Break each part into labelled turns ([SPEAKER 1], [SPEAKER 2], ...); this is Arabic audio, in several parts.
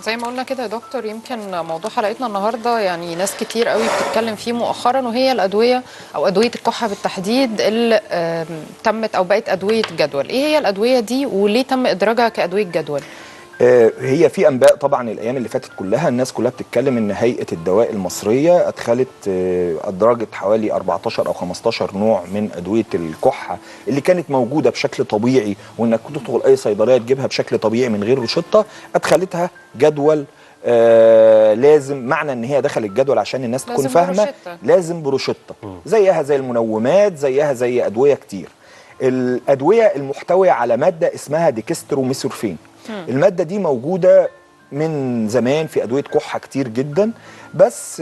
[SPEAKER 1] زي ما قلنا كده يا دكتور، يمكن موضوع حلقتنا النهارده يعني ناس كتير قوي بتتكلم فيه مؤخرا، وهي الادويه او ادويه الكحه بالتحديد اللي تمت او بقت ادويه جدول. ايه هي الادويه دي وليه تم ادراجها كادويه جدول؟
[SPEAKER 2] هي في انباء طبعا الايام اللي فاتت كلها الناس كلها بتتكلم ان هيئه الدواء المصريه ادخلت ادرجت حوالي 14 او 15 نوع من ادويه الكحه اللي كانت موجوده بشكل طبيعي، وانك تدخل اي صيدليه تجيبها بشكل طبيعي من غير روشته، ادخلتها جدول. لازم، معنى ان هي دخلت جدول عشان الناس تكون فاهمه، لازم بروشته زيها زي المنومات، زيها زي ادويه كتير. الادويه المحتويه على ماده اسمها ديكستروميثورفين. المادة دي موجودة من زمان في أدوية كحة كتير جدا، بس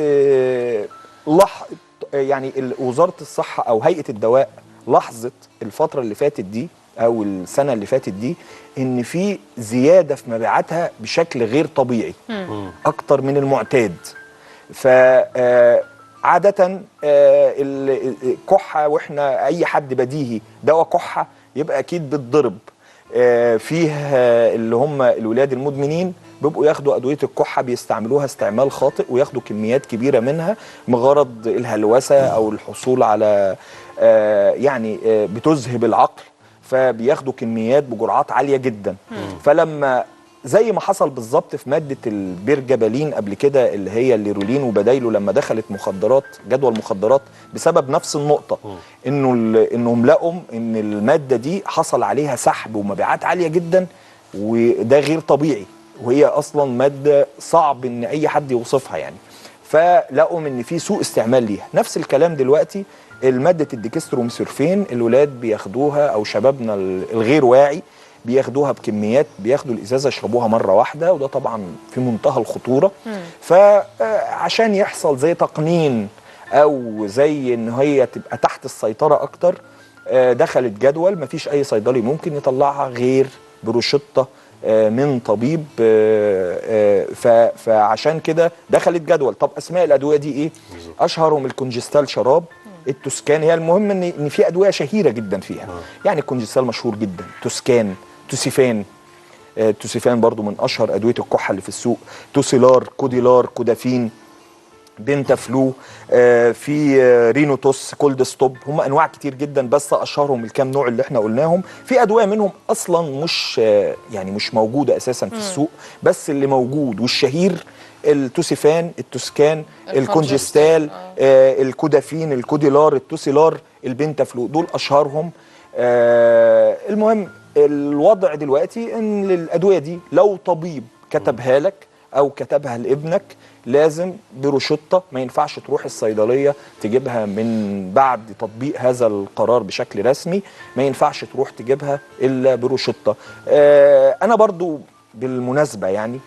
[SPEAKER 2] يعني وزارة الصحة أو هيئة الدواء لاحظت الفترة اللي فاتت دي أو السنة اللي فاتت دي إن في زيادة في مبيعاتها بشكل غير طبيعي، أكتر من المعتاد. ف عادة الكحة، واحنا أي حد بديهي دواء كحة يبقى أكيد بتضرب فيه اللي هم الولاد المدمنين بيبقوا ياخدوا أدوية الكحة، بيستعملوها استعمال خاطئ وياخدوا كميات كبيرة منها بغرض الهلوسة أو الحصول على يعني بتذهب العقل، فبياخدوا كميات بجرعات عالية جدا. فلما زي ما حصل بالظبط في مادة البرجبالين قبل كده اللي هي الليرولين وبدايله، لما دخلت مخدرات جدول مخدرات بسبب نفس النقطة، انهم لقوا ان المادة دي حصل عليها سحب ومبيعات عالية جدا، وده غير طبيعي، وهي اصلا مادة صعب ان اي حد يوصفها يعني. فلقوا ان في سوء استعمال ليها. نفس الكلام دلوقتي المادة الديكستروميثورفين الولاد بياخدوها او شبابنا الغير واعي بياخدوها بكميات، بياخدوا الازازه يشربوها مره واحده، وده طبعا في منتهى الخطوره. فعشان يحصل زي تقنين او زي ان هي تبقى تحت السيطره اكتر، دخلت جدول مفيش اي صيدلي ممكن يطلعها غير بروشته من طبيب. فعشان كده دخلت جدول. طب اسماء الادويه دي ايه؟ اشهرهم الكونجستال شراب، التوسكان. هي المهم ان في ادويه شهيره جدا فيها، يعني الكونجستال مشهور جدا، توسكان، توسيفان. توسيفان برضو من اشهر ادويه الكحه اللي في السوق، توسيلار، كوديلار، كودافين، بنتافلو، في رينوتوس، كولد ستوب. هم انواع كتير جدا بس اشهرهم الكام نوع اللي احنا قلناهم. في ادويه منهم اصلا مش يعني مش موجوده اساسا في السوق، بس اللي موجود والشهير التوسيفان، التوسكان، الكونجستال، الكودافين، الكوديلار، التوسيلار، البنتافلو، دول اشهرهم. المهم الوضع دلوقتي ان الادويه دي لو طبيب كتبها لك او كتبها لابنك لازم بروشته، ما ينفعش تروح الصيدليه تجيبها من بعد تطبيق هذا القرار بشكل رسمي، ما ينفعش تروح تجيبها الا بروشته. انا برضو بالمناسبه يعني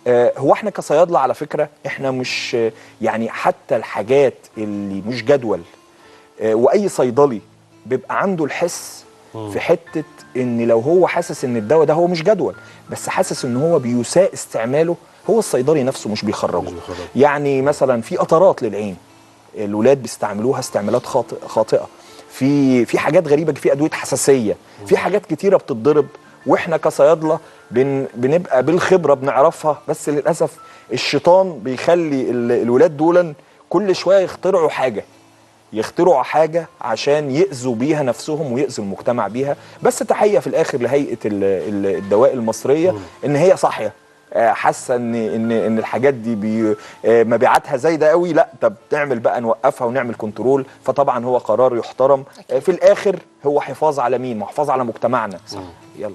[SPEAKER 2] هو احنا كصيادله على فكره احنا مش يعني حتى الحاجات اللي مش جدول، واي صيدلي بيبقى عنده الحس في حته ان لو هو حاسس ان الدواء ده هو مش جدول بس حاسس ان هو بيساء استعماله، هو الصيدلي نفسه مش بيخرجه. يعني مثلا في قطرات للعين الولاد بيستعملوها استعمالات خاطئه، في حاجات غريبه، في ادويه حساسيه، في حاجات كتيره بتتضرب، واحنا كصيادله بنبقى بالخبره بنعرفها، بس للاسف الشيطان بيخلي الولاد دولا كل شويه يخترعوا حاجة عشان يأذوا بيها نفسهم ويأذوا المجتمع بيها. بس تحية في الآخر لهيئة الدواء المصرية إن هي صاحية، حاسة إن الحاجات دي مبيعاتها زايدة قوي، لا طب نعمل بقى نوقفها ونعمل كنترول. فطبعا هو قرار يحترم. في الآخر هو حفاظ على مين؟ حفاظ على مجتمعنا. يلا.